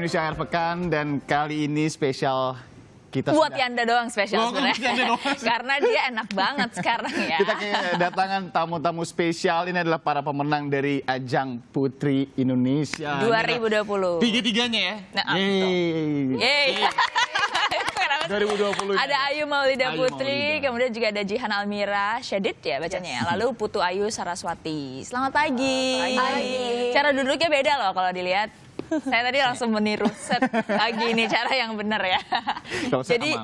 Indonesia Akhir Pekan, dan kali ini spesial kita buat Yanda doang spesial sebenarnya. doang. Karena dia enak banget sekarang ya. Kita kedatangan tamu-tamu spesial. Ini adalah para pemenang dari ajang Putri Indonesia 2020. Tiga-tiganya ya. Nah, Yeay. 2020. Ada Ayu Maulida Ayu Putri, Maulida. kemudian juga ada Jihan Almira Syedid ya bacanya ya. Lalu Putu Ayu Saraswati. Selamat pagi. Cara duduknya beda loh kalau dilihat. Saya tadi langsung meniru set lagi ini cara yang benar ya. Jadi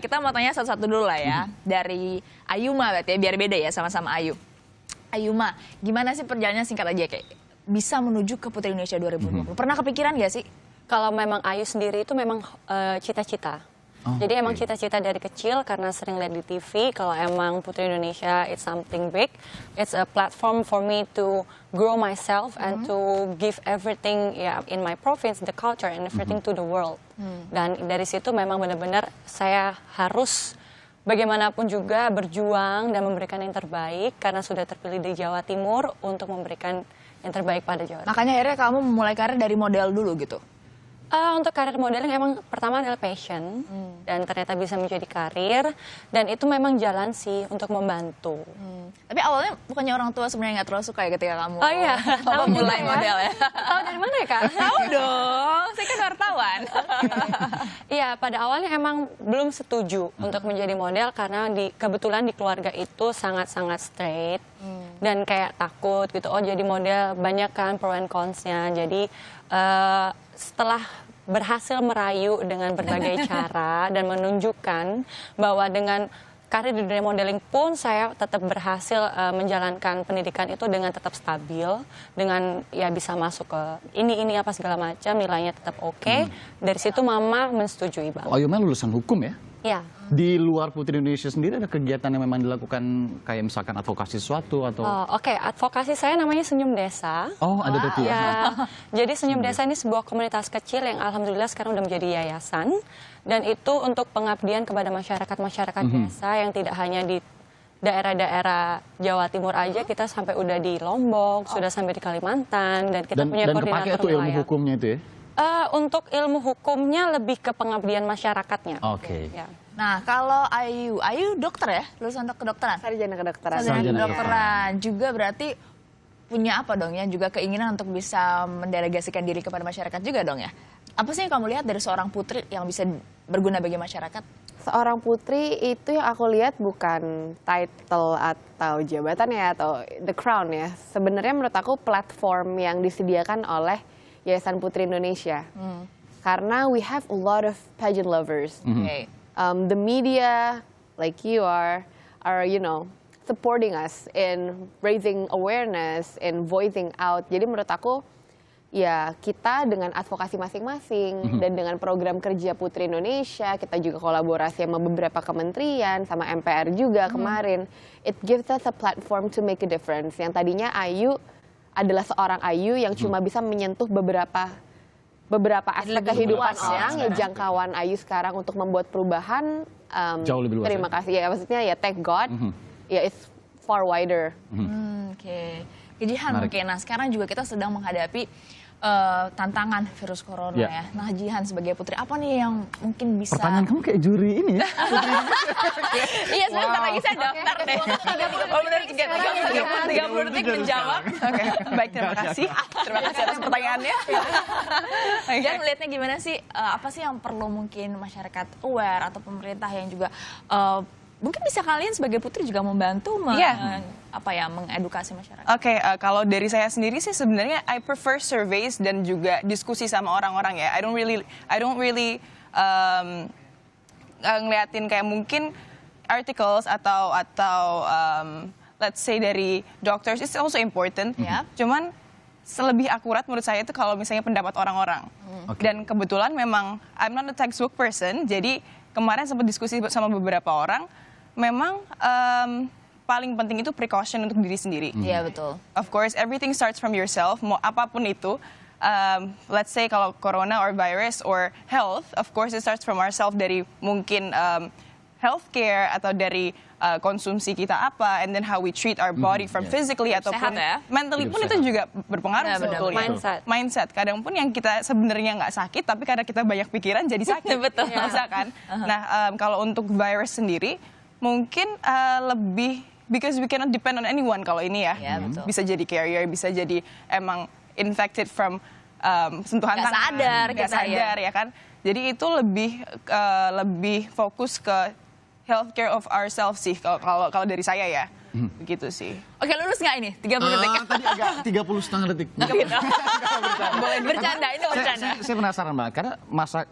kita mau tanya satu-satu dulu lah ya. Dari Ayuma berarti ya, biar beda ya sama-sama Ayu. Ayuma, gimana sih perjalanannya singkat aja kayak bisa menuju ke Putri Indonesia 2020? Pernah kepikiran gak sih? Kalau memang Ayu sendiri itu memang cita-cita. Jadi emang cita-cita dari kecil karena sering lihat di TV. Kalau emang Putri Indonesia it's something big, it's a platform for me to grow myself and to give everything in my province, the culture and everything to the world. Dan dari situ memang benar-benar saya harus bagaimanapun juga berjuang dan memberikan yang terbaik karena sudah terpilih di Jawa Timur untuk memberikan yang terbaik pada Jawa Timur. Makanya akhirnya kamu memulai karir dari model dulu gitu? Untuk karir modeling emang pertama adalah passion dan ternyata bisa menjadi karir dan itu memang jalan sih untuk membantu. Tapi awalnya bukannya orang tua sebenarnya nggak terlalu suka ya ketika kamu tahu mulai juga model ya? Tahu dari mana ya Kak? Tahu dong, saya kan wartawan. Iya, pada awalnya emang belum setuju untuk menjadi model karena kebetulan di keluarga itu sangat-sangat straight dan kayak takut gitu. Oh jadi model banyak kan pro and cons-nya. Jadi setelah berhasil merayu dengan berbagai cara dan menunjukkan bahwa dengan karir di dunia modeling pun saya tetap berhasil menjalankan pendidikan itu dengan tetap stabil, dengan ya bisa masuk ke ini apa segala macam, nilainya tetap oke. Dari situ mama mensetujui banget. Ayuma lulusan hukum ya? Iya. Di luar Putri Indonesia sendiri ada kegiatan yang memang dilakukan kayak misalkan advokasi sesuatu atau? Oke, advokasi saya namanya Senyum Desa. Oh, ada berarti ya? Ya, jadi Senyum Desa ini sebuah komunitas kecil yang alhamdulillah sekarang udah menjadi yayasan. Dan itu untuk pengabdian kepada masyarakat-masyarakat desa yang tidak hanya di daerah-daerah Jawa Timur aja, kita sampai udah di Lombok, sudah sampai di Kalimantan, dan kita punya koordinator itu ilmu hukumnya itu ya? Untuk ilmu hukumnya lebih ke pengabdian masyarakatnya. Oke. Ya. Nah, kalau Ayu dokter ya? Lulusan kedokteran? Sarjana kedokteran. Sarjana kedokteran. Juga berarti punya apa dong ya? Juga keinginan untuk bisa mendelegasikan diri kepada masyarakat juga dong ya? Apa sih yang kamu lihat dari seorang putri yang bisa berguna bagi masyarakat? Seorang putri itu yang aku lihat bukan title atau jabatan ya, atau the crown ya. Sebenarnya menurut aku platform yang disediakan oleh Yayasan Putri Indonesia. Karena we have a lot of pageant lovers. The media, like you are supporting us in raising awareness, in voicing out. Jadi menurut aku, ya kita dengan advokasi masing-masing dan dengan program kerja Putri Indonesia, kita juga kolaborasi sama beberapa kementerian, sama MPR juga kemarin. It gives us a platform to make a difference. Yang tadinya Ayu adalah seorang Ayu yang cuma bisa menyentuh beberapa aspek kehidupan orang, ya jangkauan Ayu sekarang untuk membuat perubahan. Jauh lebih luas. Terima kasih ya, maksudnya ya thank God, ya it's far wider. Oke. Jihan mungkin, nah sekarang juga kita sedang menghadapi tantangan virus corona ya. Nah Jihan sebagai putri, apa nih yang mungkin bisa... Pertanyaan kamu kayak juri ini ya? Iya, sebentar lagi saya daftar deh. Oh benar, 30 detik menjawab. Oke, baik, terima kasih. Terima kasih atas pertanyaannya. Dan melihatnya gimana sih, apa sih yang perlu mungkin masyarakat aware atau pemerintah yang juga... mungkin bisa kalian sebagai putri juga membantu mengedukasi masyarakat. Oke, kalau dari saya sendiri sih sebenarnya I prefer surveys dan juga diskusi sama orang-orang ya. I don't really ngeliatin kayak mungkin articles atau let's say dari doctors, it's also important. Cuman lebih akurat menurut saya itu kalau misalnya pendapat orang-orang. Dan kebetulan memang I'm not a textbook person, jadi kemarin sempat diskusi sama beberapa orang. Memang paling penting itu precaution untuk diri sendiri. Iya, betul. Of course, everything starts from yourself, mau apapun itu. Let's say kalau corona or virus or health, of course it starts from ourselves, dari mungkin healthcare atau dari konsumsi kita apa, and then how we treat our body from physically ataupun sehat ya. mentally pun Hidup itu sehat. juga berpengaruh Ya, benar, sebetulnya. Mindset. Kadang pun yang kita sebenarnya nggak sakit, tapi karena kita banyak pikiran jadi sakit. Betul. Bisa kan? Nah, kalau untuk virus sendiri mungkin lebih because we cannot depend on anyone kalau ini ya. Ya, betul. Bisa jadi carrier, bisa jadi emang infected from sentuhan Nggak tangan. sadar Nggak kita, ya. sadar ya kan. Jadi itu lebih fokus ke healthcare of ourselves sih kalau dari saya ya. Begitu sih. Oke, lurus nggak ini? 30 detik. Tadi agak 30,5 detik. Bercanda, ini bercanda. Saya penasaran banget karena masa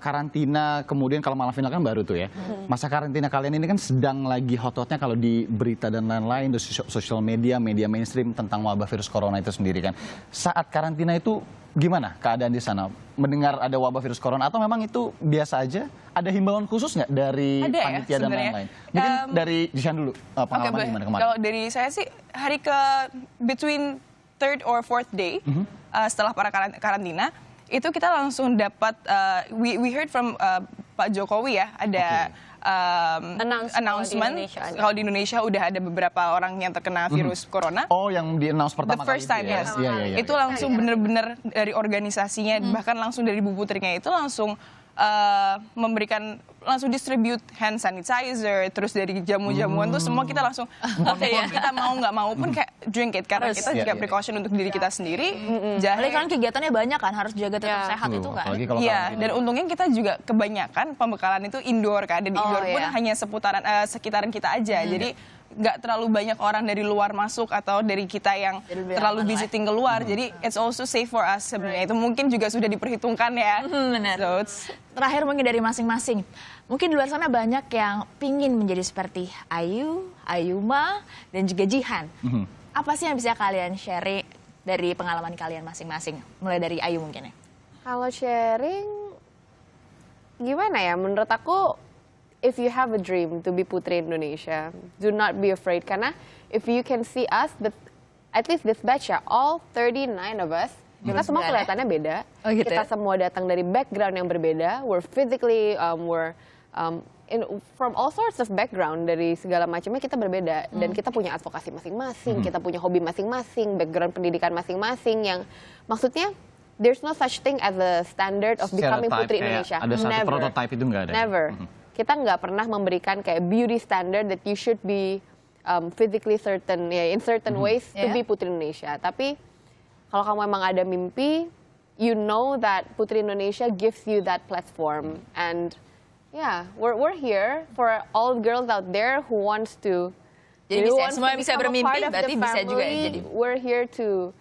karantina kemudian kalau malam final kan baru tuh ya. Masa karantina kalian ini kan sedang lagi hot-hotnya kalau di berita dan lain-lain di sosial media mainstream tentang wabah virus corona itu sendiri kan. Saat karantina itu gimana keadaan di sana? Mendengar ada wabah virus corona atau memang itu biasa aja? Ada himbauan khusus nggak dari Ada ya, panitia dan sebenarnya. lain-lain? Mungkin dari Jishan dulu pengalaman boleh. gimana kemarin? Kalau dari saya sih hari ke between third or fourth day setelah para karantina itu kita langsung dapat we heard from Pak Jokowi ya ada announcement kalau di Indonesia udah ada beberapa orang yang terkena virus corona. Oh, yang di-announce The pertama first kali time, itu ya? yes. Iya, iya, iya. Itu langsung bener-bener dari organisasinya, bahkan langsung dari Bu Putrinya itu langsung memberikan langsung distribute hand sanitizer, terus dari jamu-jamuan tuh semua kita langsung kita mau nggak mau pun kayak drink it karena Harus. kita Iya, juga iya. precaution untuk diri kita sendiri. Apalagi kan kegiatannya banyak kan, harus jaga tetap sehat itu kan. Apalagi kalau Iya, karantina. dan untungnya kita juga kebanyakan pembekalan itu indoor kan, dan di indoor pun iya. hanya sekitaran kita aja. Jadi nggak terlalu banyak orang dari luar masuk atau dari kita yang Jadi lebih terlalu aman lah. visiting keluar. Jadi it's also safe for us sebenarnya. Itu mungkin juga sudah diperhitungkan ya. Benar. So it's Terakhir mungkin dari masing-masing. Mungkin di luar sana banyak yang pingin menjadi seperti Ayu, Ayuma, dan juga Jihan. Apa sih yang bisa kalian share dari pengalaman kalian masing-masing? Mulai dari Ayu mungkin ya. Kalau sharing, gimana ya? Menurut aku, if you have a dream to be Putri Indonesia, do not be afraid. Karena if you can see us, at least this batch ya, all 39 of us, kita semua kelihatannya beda. Oh, gitu Kita ya? semua datang dari background yang berbeda. We're physically, from all sorts of background, dari segala macamnya kita berbeda. Dan kita punya advokasi masing-masing, kita punya hobi masing-masing, background pendidikan masing-masing yang maksudnya there's no such thing as a standard of becoming Stereotype, Putri kayak Indonesia. ada satu Never. prototype itu nggak ada. Never. Kita nggak pernah memberikan kayak beauty standard that you should be physically certain, ya, in certain ways to Yeah. be Putri Indonesia. Tapi kalau kamu emang ada mimpi, you know that Putri Indonesia gives you that platform. And yeah, we're here for all girls out there who wants to. Jadi who bisa- wants semua to bisa become a bermimpi, part of the berarti bisa juga family. jadi. We're here to,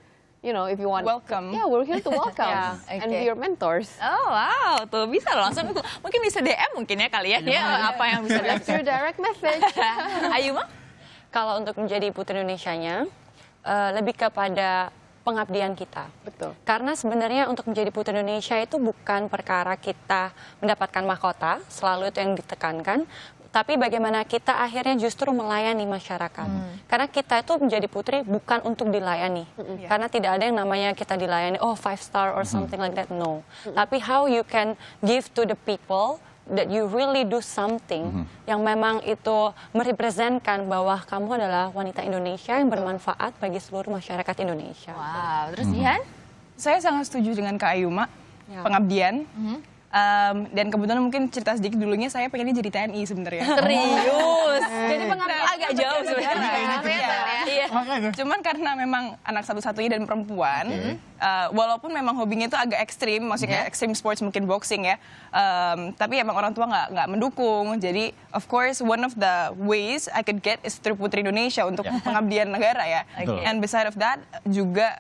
if you want. Welcome. Yeah, we're here to welcome Yeah, and okay. be your mentors. Oh wow, tuh bisa loh langsung. Mungkin bisa DM mungkin ya kalian ya apa yang bisa That's your direct message. Ayuma? Kalau untuk menjadi Putri Indonesianya, lebih kepada pengabdian kita. Betul. Karena sebenarnya untuk menjadi Putri Indonesia itu bukan perkara kita mendapatkan mahkota, selalu itu yang ditekankan, tapi bagaimana kita akhirnya justru melayani masyarakat. Karena kita itu menjadi putri bukan untuk dilayani. Karena tidak ada yang namanya kita dilayani, 5 star or something like that, no. Tapi how you can give to the people that you really do something yang memang itu merepresentkan bahwa kamu adalah wanita Indonesia yang bermanfaat bagi seluruh masyarakat Indonesia. Wow, terus Jihan? saya sangat setuju dengan Kak Ayuma, Ya. pengabdian. Dan kebetulan mungkin cerita sedikit dulunya saya pengennya jadi TNI sebenarnya. Serius. Jadi pengabdian agak jauh sebenarnya. Iya. Cuman karena memang anak satu-satunya dan perempuan, walaupun memang hobinya itu agak ekstrim, maksudnya ekstrim sports mungkin boxing ya, tapi emang orang tua nggak mendukung. Jadi of course one of the ways I could get is through Putri Indonesia untuk pengabdian negara ya. Betul. And beside of that juga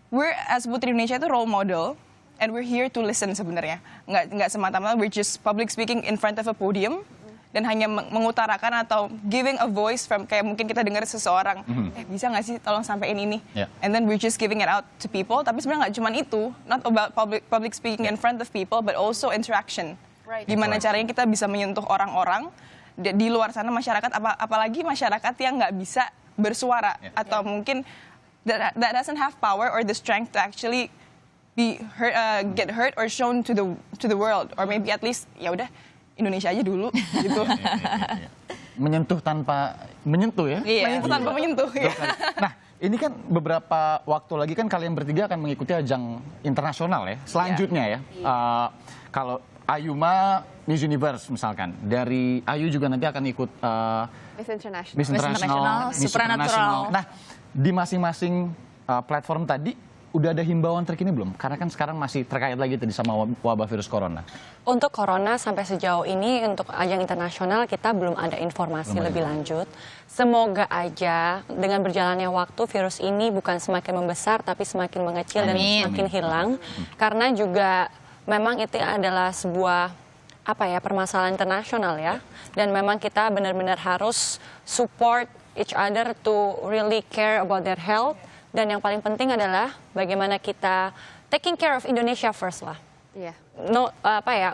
we're as Putri Indonesia itu role model. And we're here to listen sebenarnya. Nggak semata-mata we're just public speaking in front of a podium dan hanya mengutarakan atau giving a voice from kayak mungkin kita dengar seseorang, bisa nggak sih tolong sampein ini? Yeah. And then we're just giving it out to people. Tapi sebenarnya nggak cuma itu, not about public speaking in front of people, but also interaction. Right. Gimana caranya kita bisa menyentuh orang-orang di luar sana masyarakat, apalagi masyarakat yang nggak bisa bersuara atau mungkin that doesn't have power or the strength to actually be hurt, get hurt or shown to the world, or maybe at least ya udah Indonesia aja dulu gitu. Menyentuh tanpa menyentuh ya. Menyentuh tanpa menyentuh. Ya. Nah, ini kan beberapa waktu lagi kan kalian bertiga akan mengikuti ajang internasional ya. Selanjutnya ya, kalau Ayuma Miss Universe misalkan, dari Ayu juga nanti akan ikut Miss International. Miss International, Miss Supranatural. Nah, di masing-masing platform tadi udah ada himbauan terkini belum? Karena kan sekarang masih terkait lagi tadi sama wabah virus corona. Untuk corona sampai sejauh ini untuk ajang internasional kita belum ada informasi lebih lanjut. Semoga aja dengan berjalannya waktu virus ini bukan semakin membesar tapi semakin mengecil dan semakin hilang. Karena juga memang itu adalah sebuah permasalahan internasional ya. Dan memang kita benar-benar harus support each other to really care about their health. Dan yang paling penting adalah bagaimana kita taking care of Indonesia first lah. Iya.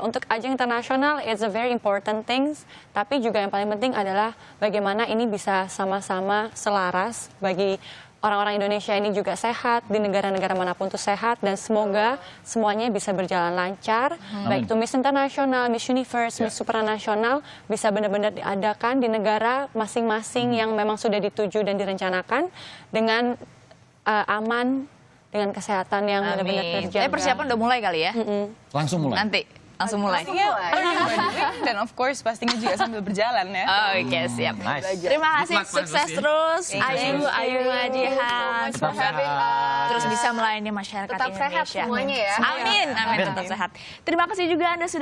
Untuk ajang internasional it's a very important things, tapi juga yang paling penting adalah bagaimana ini bisa sama-sama selaras bagi orang-orang Indonesia ini juga sehat, di negara-negara manapun tuh sehat, dan semoga semuanya bisa berjalan lancar, baik itu Miss Internasional, Miss Universe, Miss Supranasional bisa benar-benar diadakan di negara masing-masing yang memang sudah dituju dan direncanakan dengan aman, dengan kesehatan yang benar-benar terjaga. Tapi persiapan udah mulai kali ya? Langsung mulai. Nanti langsung mulai. Dan of course pastinya juga sambil berjalan ya. Oke, siap. Nice. Terima kasih, Good luck, sukses Pasti. terus. Thank you. Ayu Jihan. Tetap sehat. Terus bisa melayani masyarakat Tetap sehat Indonesia. semuanya ya. Amin, amin, tetap sehat. Terima kasih juga Anda sudah